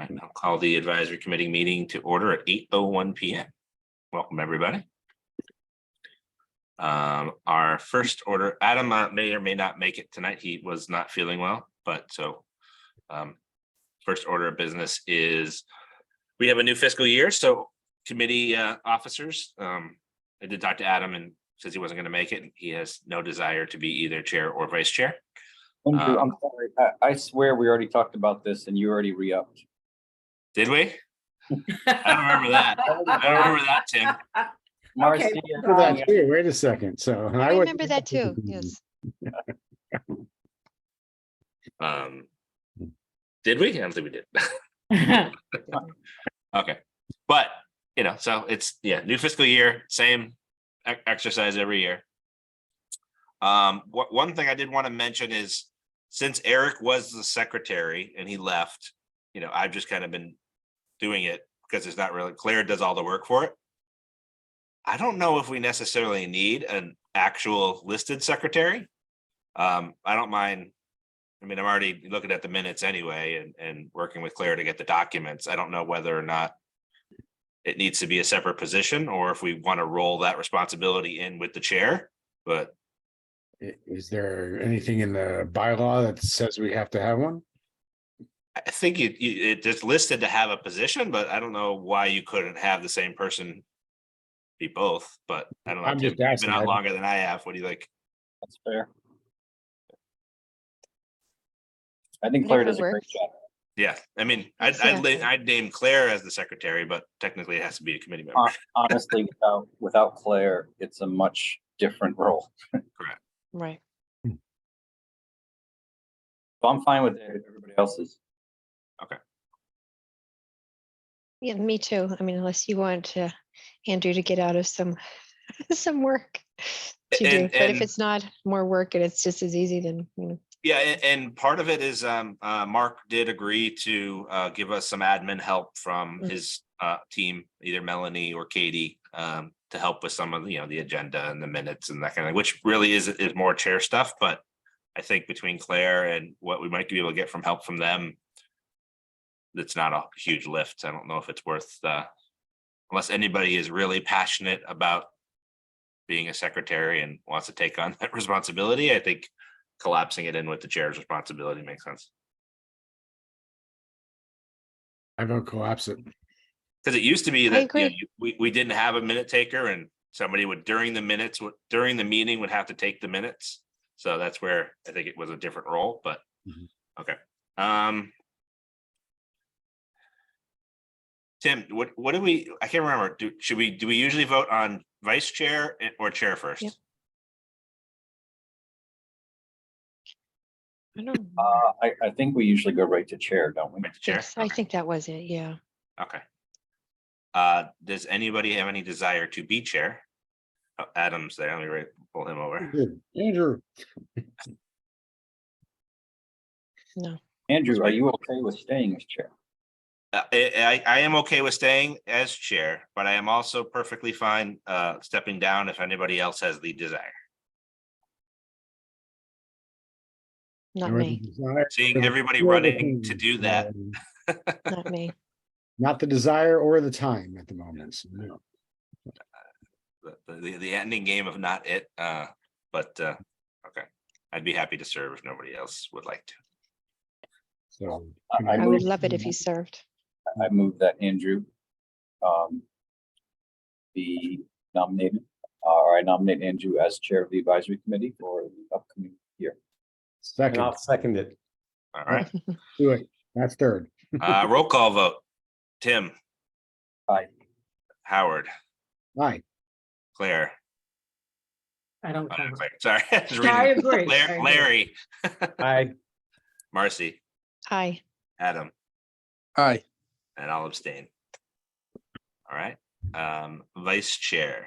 right, I'll call the advisory committee meeting to order at 8:01 p.m. Welcome, everybody. Our first order, Adam may or may not make it tonight. He was not feeling well, but so first order of business is we have a new fiscal year. So committee officers, I did talk to Adam and says he wasn't going to make it. He has no desire to be either chair or vice chair. Andrew, I'm sorry. I swear we already talked about this and you already re-upped. Did we? I don't remember that. I don't remember that, Tim. Marcia, For that too. Wait a second. So I remember that too. Yes. Did we? I don't think we did. Okay, but so it's new fiscal year, same exercise every year. One thing I did want to mention is since Eric was the secretary and he left, I've just kind of been doing it because it's not really Claire does all the work for it. I don't know if we necessarily need an actual listed secretary. I don't mind. I mean, I'm already looking at the minutes anyway and working with Claire to get the documents. I don't know whether or not it needs to be a separate position or if we want to roll that responsibility in with the chair, but. Is there anything in the bylaw that says we have to have one? I think it just listed to have a position, but I don't know why you couldn't have the same person be both, but I don't know. I'm just Tim, you've asking. been out longer than I have. What do you think? that's fair. I think Claire does a great job. Yeah, I mean, Exactly. I'd name Claire as the secretary, but technically it has to be a committee member. Honestly, without Claire, it's a much different role. Correct. Right. So I'm fine with everybody else's. Yeah, me too. I mean, unless you want Andrew to get out of some work to do, but if it's not more work and it's just as easy, then Yeah, and part of it is Mark did agree to give us some admin help from his team, either Melanie or Katie, to help with some of the agenda and the minutes and that kind of, which really is more chair stuff. But I think between Claire and what we might be able to get from help from them, it's not a huge lift. I don't know if it's worth unless anybody is really passionate about being a secretary and wants to take on that responsibility. I think collapsing it in with the chair's responsibility makes sense. I vote collapse it. Because it used to be I that agree. we didn't have a minute taker and somebody would during the meeting would have to take the minutes. So that's where I think it was a different role, but okay. Tim, what do we, I can't remember. Do we usually vote on vice chair or chair first? Yep. I don't know. I think we usually go right to chair, don't we? Right to chair? Yes, I think that was it. Yeah. Okay. Does anybody have any desire to be chair? Oh, Adam's there. Let me pull him over. Good. Andrew, No. Andrew, are you okay with staying as chair? I am okay with staying as chair, but I am also perfectly fine stepping down if anybody else has the desire. Not or the me. desire Seeing or the- everybody or the running thing. to do that. Not me. Not the desire or the time at the moment. So, no. The ending game of not it, but okay. I'd be happy to serve if nobody else would like to. So I would love it if you served. I move that Andrew be nominated, or I nominate Andrew as chair of the advisory committee for the upcoming year. And second, I'll second it. All right. do it. That's third. Roll call vote. Tim, Aye. Howard, Aye. Claire. I don't Claire, count. sorry. Just I reading. agree. I agree. Larry, Aye. Marcy, Aye. Adam, Aye. and I'll abstain. All right. Vice chair.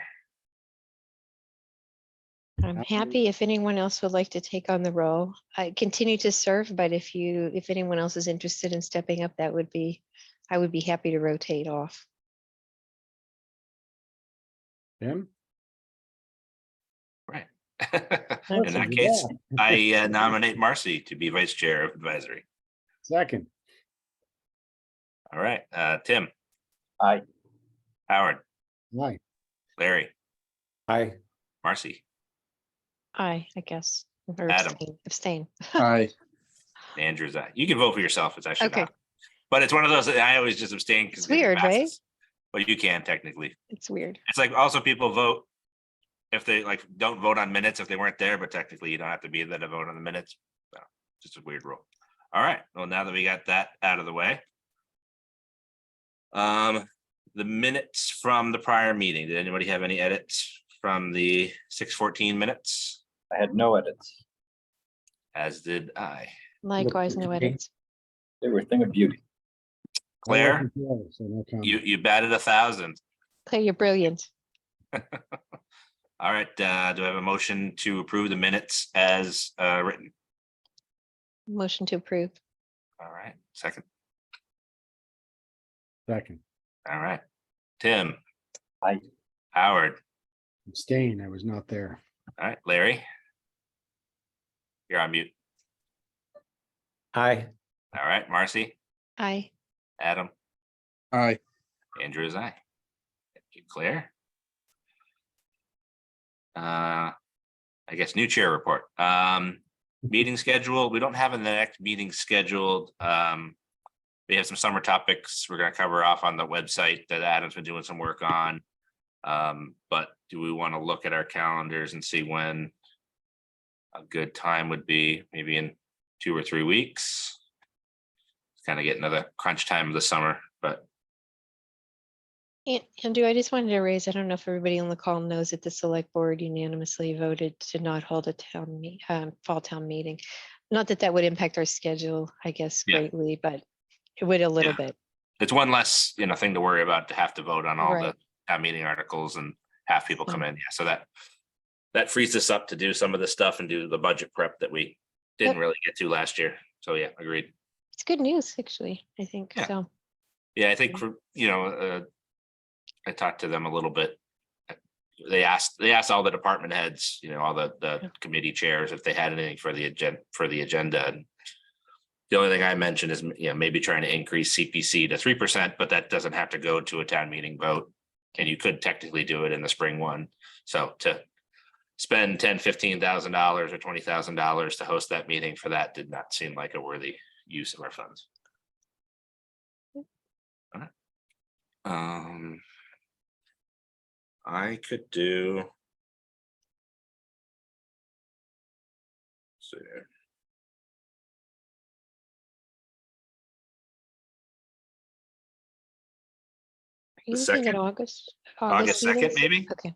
I'm happy if anyone else would like to take on the role. I continue to serve, but if anyone else is interested in stepping up, I would be happy to rotate off. Tim? Right. In that case, I nominate Marcy to be vice chair of advisory. Second. All right, Tim, Aye. Howard, Right. Larry, Aye. Marcy, Aye, I guess. Or Adam. abstain. Aye. Andrew's aye. You can vote for yourself. It's actually Okay. not. But it's one of those, that I always just abstain because. It's weird, right? But you can technically. It's weird. It's like also people vote if they like don't vote on minutes if they weren't there, but technically you don't have to be there to vote on the minutes. So just a weird rule. All right. Well, now that we got that out of the way. The minutes from the prior meeting. Did anybody have any edits from the 6:14 minutes? I had no edits. As did I. Likewise, no okay. edits. They were a thing of beauty. Claire, So no comment. you batted 1,000. Claire, you're brilliant. All right, do I have a motion to approve the minutes as written? Motion to approve. All right, second. Second. All right, Tim. Aye. Howard. Abstain, I was not there. All right, Larry. You're on mute. Aye. All right, Marcy, Aye. Adam, Aye. Andrew is aye. Thank you, Claire. I guess new chair report. Meeting schedule, we don't have the next meeting scheduled. We have some summer topics we're gonna cover off on the website that Adam's been doing some work on. But do we want to look at our calendars and see when a good time would be? Maybe in 2 or 3 weeks. Kind of getting to the crunch time of the summer, but Andrew, I just wanted to raise, I don't know if everybody on the call knows that the select board unanimously voted to not hold a fall town meeting. Not that that would impact our schedule, I guess Yeah. greatly, but it would a little Yeah. bit. it's one less, thing to worry about to have to vote on all the Right. town meeting articles and have people come Mm. in. Yeah, so that frees us up to do some of the stuff and do the budget prep that we didn't Yep. really get to last year. So yeah, agreed. It's good news, actually, I think, Yeah. so. Yeah, I think for, I talked to them a little bit. They asked all the department heads, all the committee chairs if they had anything for the agenda. And the only thing I mentioned is, maybe trying to increase CPC to 3%, but that doesn't have to go to a town meeting vote. And you could technically do it in the spring one. So to spend $10,000-15,000 or $20,000 to host that meeting for that did not seem like a worthy use of our funds. All right. I could do. See. Are you The looking at second? August? August 2nd, meetings? maybe? Okay.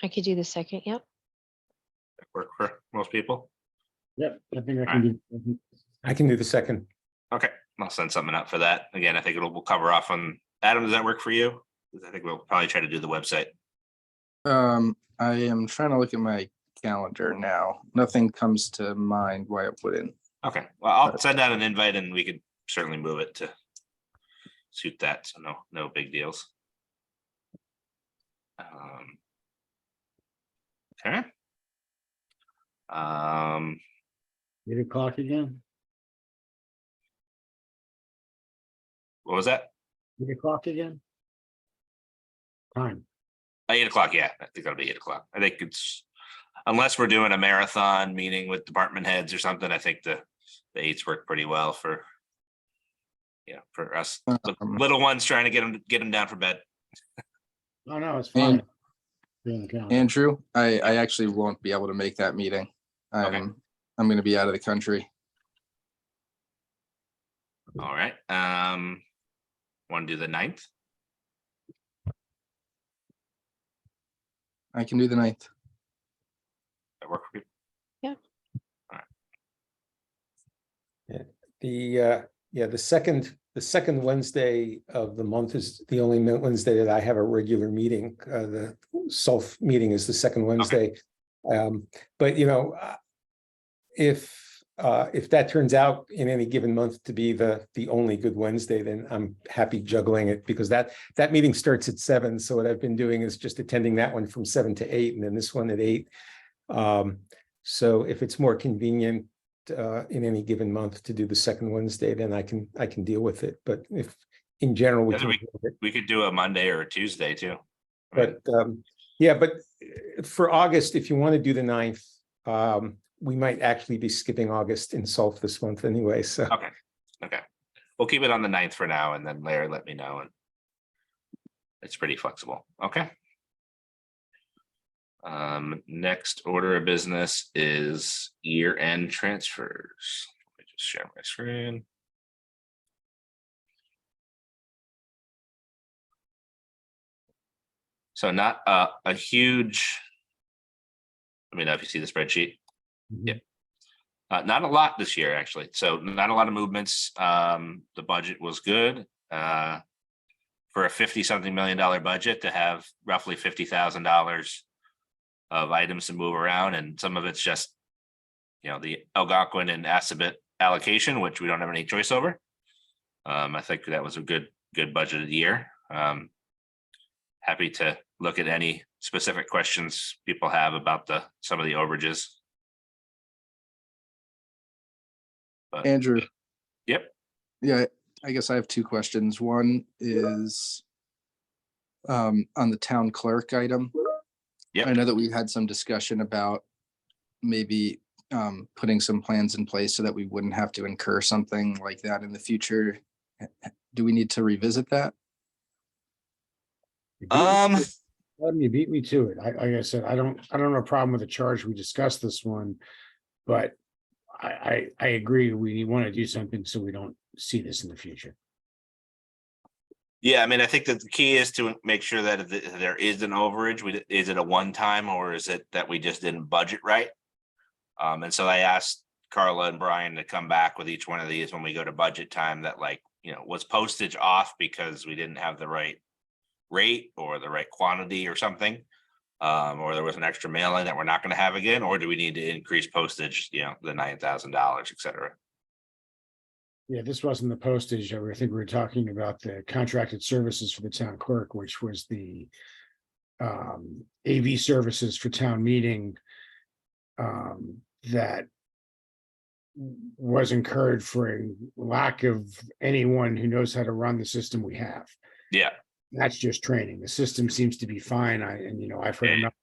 I could do the second, yep. Work for most people. Yep, I think I can do. I can do the second. Okay, I'll send something up for that. Again, I think we'll cover off on, Adam, does that work for you? 'Cause I think we'll probably try to do the website. I am trying to look at my calendar now. Nothing comes to mind why I wouldn't. Okay, well, I'll send out an invite and we could certainly move it to suit that, so no big deals. Okay. 8 o'clock again? What was that? 8 o'clock again? Time. 8 o'clock, yeah, I think that'll be 8 o'clock. I think it's, unless we're doing a marathon meeting with department heads or something, I think the 8s work pretty well for. Yeah, for us, the little ones trying to get them down for bed. Oh, no, it's And- fine. Be on the calendar. Andrew, I actually won't be able to make that meeting. Okay. I'm going to be out of the country. All right, want to do the 9th? I can do the 9th. That work for you? The second Wednesday of the month is the only Wednesday that I have a regular meeting. The SOLF meeting is the second Wednesday. But if that turns out in any given month to be the only good Wednesday, then I'm happy juggling it, because that meeting starts at 7. So what I've been doing is just attending that one from 7 to 8, and then this one at 8. So if it's more convenient in any given month to do the second Wednesday, then I can deal with it. But if in general, we Yeah, can. deal with it. We could do a Monday or a Tuesday too. Right. But yeah, but for August, if you want to do the 9th, we might actually be skipping August in Salt this month anyway, so. Okay, okay. We'll keep it on the 9th for now, and then Larry let me know, and it's pretty flexible. Okay. Next order of business is year-end transfers. Let me just share my screen. So not a huge. Let me know if you see the spreadsheet. Mhm. Not a lot this year, actually. So not a lot of movements. The budget was good. For a 50-something million budget to have roughly $50,000 of items to move around, and some of it's just, the Algonquin and Assabet allocation, which we don't have any choice over. I think that was a good budgeted year. Happy to look at any specific questions people have about some of the overages. But, Andrew. Yep. Yeah, I guess I have two questions. One is on the town clerk item. Yep. I know that we had some discussion about maybe putting some plans in place so that we wouldn't have to incur something like that in the future. Do we need to revisit that? You beat me to it. Like I said, I don't have a problem with the charge. We discussed this one. But I agree, we want to do something so we don't see this in the future. Yeah, I mean, I think that the key is to make sure that if there is an overage, is it a one-time, or is it that we just didn't budget right? And so I asked Carla and Brian to come back with each one of these when we go to budget time, that was postage off because we didn't have the right rate or the right quantity or something, or there was an extra mailing that we're not going to have again, or do we need to increase postage, the $9,000, et cetera? Yeah, this wasn't the postage. I think we were talking about the contracted services for the town clerk, which was the AV services for town meeting that was incurred for a lack of anyone who knows how to run the system we have. Yeah. That's just training. The system seems to be fine. I've heard enough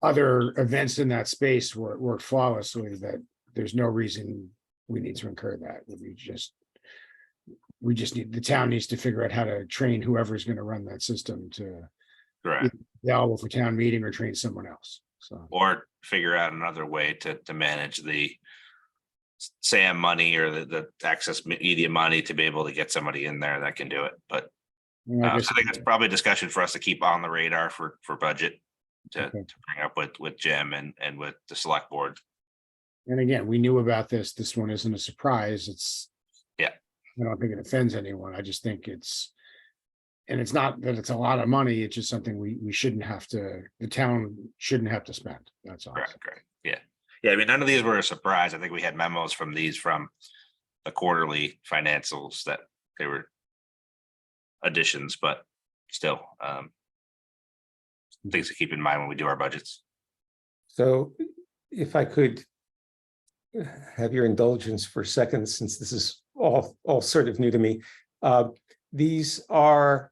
other events in that space work flawlessly that there's no reason we need to incur that. We just need, the town needs to figure out how to train whoever's going to run that system to Correct. available for town meeting or train someone else. So, Or figure out another way to manage the SAM money or the access media money to be able to get somebody in there that can do it. But I I guess, think it's probably a discussion for us to keep on the radar for budget to Okay. bring up with Jim and with the select board. and again, we knew about this. This one isn't a surprise. Yeah. I don't think it offends anyone. I just think it's not that it's a lot of money. It's just something we shouldn't have to, the town shouldn't have to spend. That's all. Correct. Yeah. Yeah. I mean, none of these were a surprise. I think we had memos from the quarterly financials that they were additions, but still things to keep in mind when we do our budgets. So if I could have your indulgence for a second, since this is all sort of new to me. These are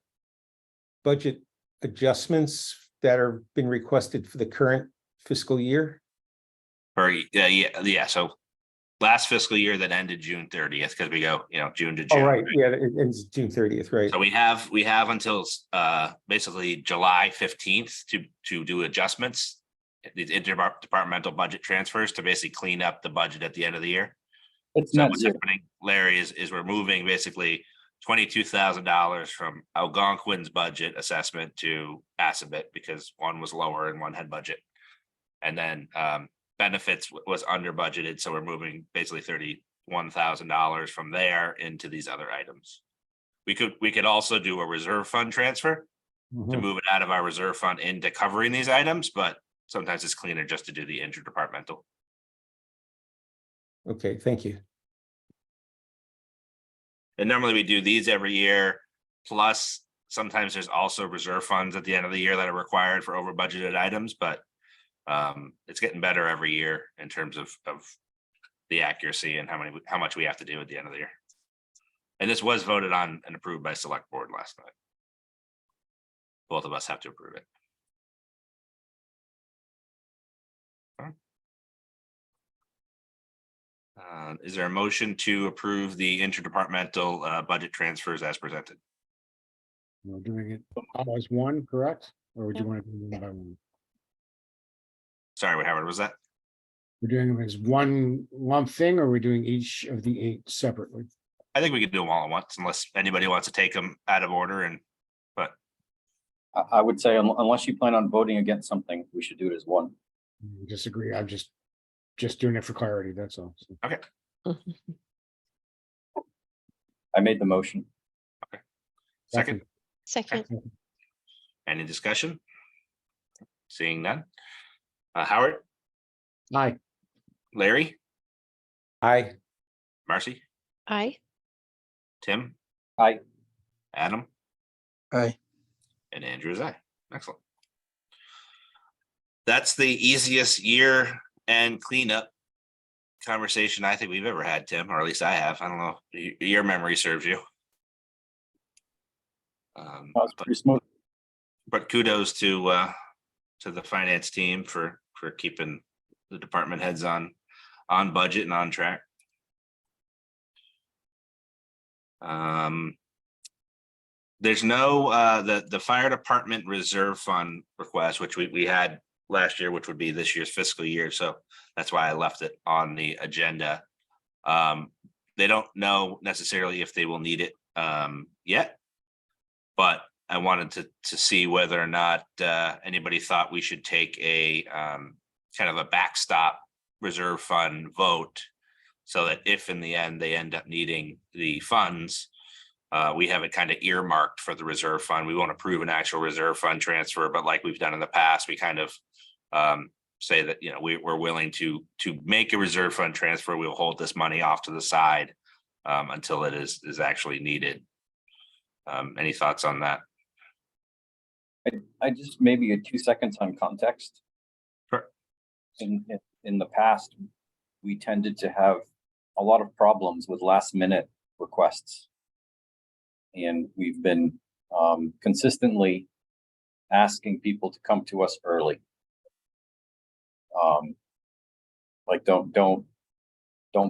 budget adjustments that are been requested for the current fiscal year. Or yeah. So last fiscal year that ended June 30th, because we go, June to June. Oh, right, yeah, it ends June 30th, right? So we have until basically July 15th to do adjustments, these interdepartmental budget transfers to basically clean up the budget at the end of the year. It's So not what's zero. happening, Larry, is we're moving basically $22,000 from Algonquin's budget assessment to Assabet because one was lower and one had budget. And then benefits was under budgeted, so we're moving basically $31,000 from there into these other items. We could also do a reserve fund transfer to Mhm. move it out of our reserve fund into covering these items, but sometimes it's cleaner just to do the interdepartmental. Okay, thank you. And normally we do these every year, plus sometimes there's also reserve funds at the end of the year that are required for over budgeted items, but it's getting better every year in terms of the accuracy and how much we have to do at the end of the year. And this was voted on and approved by select board last night. Both of us have to approve it. Is there a motion to approve the interdepartmental budget transfers as presented? We're doing it all as one, correct? Or would you Yep. want to do one by one? Sorry, Howard, was that? We're doing them as one lump thing, or we're doing each of the 8 separately? I think we could do them all at once unless anybody wants to take them out of order and, I would say unless you plan on voting against something, we should do it as one. Disagree. I'm just doing it for clarity. That's all. So, I made the motion. second, Second, any discussion? Seeing none. Howard, Aye. Larry, Aye. Marcy, aye. Tim, Aye. Adam, Aye. and Andrew is aye. Excellent. That's the easiest year and cleanup conversation I think we've ever had, Tim, or at least I have. I don't know if your memory serves you. That was But pretty smooth. kudos to the finance team for keeping the department heads on budget and on track. There's no the fire department reserve fund request, which we had last year, which would be this year's fiscal year. So that's why I left it on the agenda. They don't know necessarily if they will need it yet, but I wanted to see whether or not anybody thought we should take a kind of a backstop reserve fund vote, so that if in the end they end up needing the funds, we have it kind of earmarked for the reserve fund. We won't approve an actual reserve fund transfer, but like we've done in the past, we kind of say that, you know, we're willing to make a reserve fund transfer. We'll hold this money off to the side until it is actually needed. Any thoughts on that? I just maybe 2 seconds on context. Sure. In the past, we tended to have a lot of problems with last minute requests. And we've been consistently asking people to come to us early. Like don't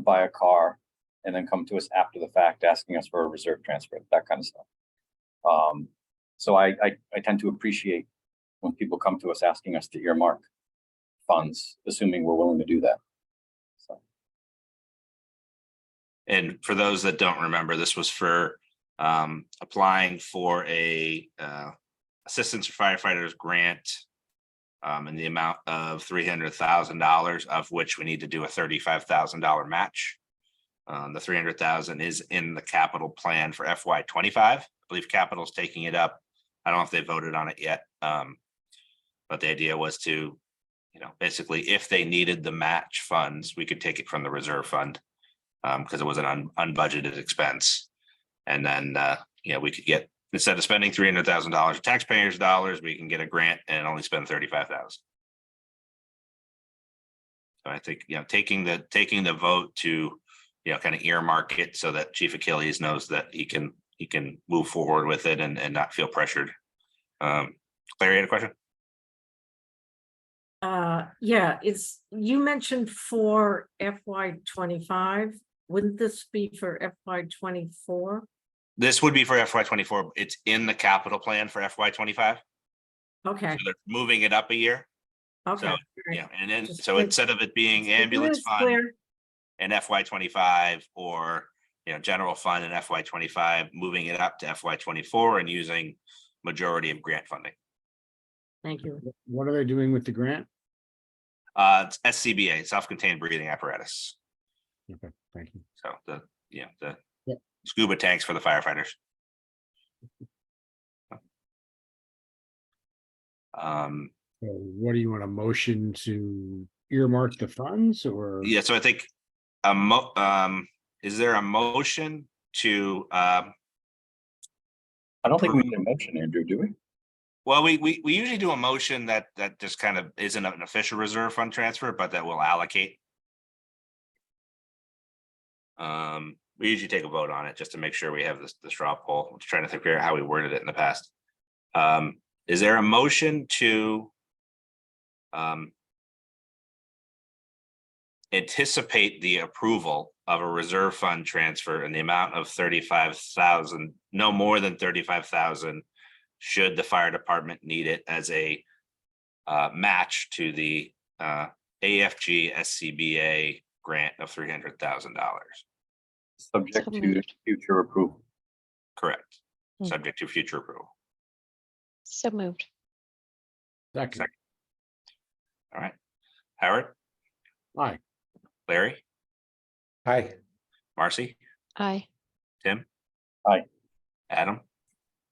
buy a car and then come to us after the fact asking us for a reserve transfer, that kind of stuff. So I tend to appreciate when people come to us asking us to earmark funds, assuming we're willing to do that. So. And for those that don't remember, this was for applying for a assistance for firefighters grant in the amount of $300,000, of which we need to do a $35,000 match. The 300,000 is in the capital plan for FY25. I believe capital's taking it up. I don't know if they voted on it yet. But the idea was to, you know, basically if they needed the match funds, we could take it from the reserve fund because it was an unbudgeted expense. And then, you know, we could get, instead of spending $300,000 of taxpayers' dollars, we can get a grant and only spend $35,000. So I think, you know, taking the vote to, you know, kind of earmark it so that Chief Achilles knows that he can move forward with it and not feel pressured. Clary, you had a question? Yeah, you mentioned for FY25. Wouldn't this be for FY24? This would be for FY24. It's in the capital plan for FY25. Okay, So they're moving it up a year. okay. all right. Yeah, and then, Just so good. instead of it being Just keeping ambulance it fund clear. and FY25, or, you know, general fund and FY25, moving it up to FY24 and using majority of grant funding. Thank you. What are they doing with the grant? It's SCBA, self-contained breathing apparatus. Okay, thank you. So the Yeah. scuba tanks for the firefighters. So what do you want, a motion to earmark the funds or? Yeah, so I think is there a motion to I don't think we need a motion, Andrew, do we? well, we usually do a motion that just kind of isn't an official reserve fund transfer, but that will allocate. We usually take a vote on it just to make sure we have the straw poll. I'm just trying to figure out how we worded it in the past. Is there a motion to anticipate the approval of a reserve fund transfer in the amount of 35,000, no more than 35,000, should the fire department need it as a match to the AFG SCBA grant of $300,000? Subject So to moved. future approval. Correct. Hmm. Subject to future approval. So moved. Second, All right. Howard, aye, Larry, Hi, Marcy, Aye. Tim? Aye. Adam?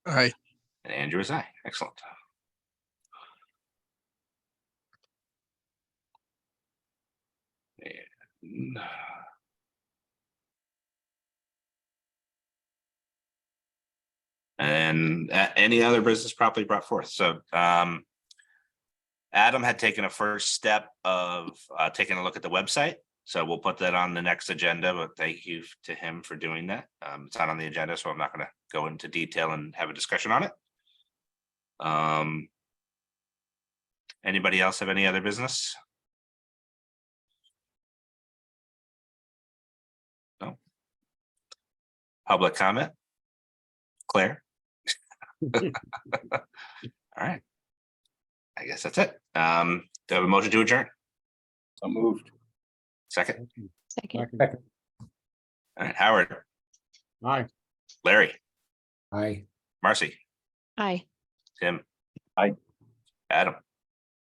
Aye. And Andrew is aye. Excellent. And any other business properly brought forth. So Adam had taken a first step of taking a look at the website. So we'll put that on the next agenda, but thank you to him for doing that. It's not on the agenda, so I'm not going to go into detail and have a discussion on it. Anybody else have any other business? No. Public comment? Claire? All right. I guess that's it. Do I have a motion to adjourn? So moved. Second. Second. second, All right, Howard, aye. Larry, hi. Marcy, Aye. Tim. Aye. Adam,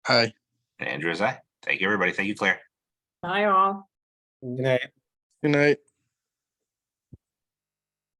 Aye. and Andrew is aye. Thank you, everybody. Thank you, Claire. Bye all. Good night. Good night.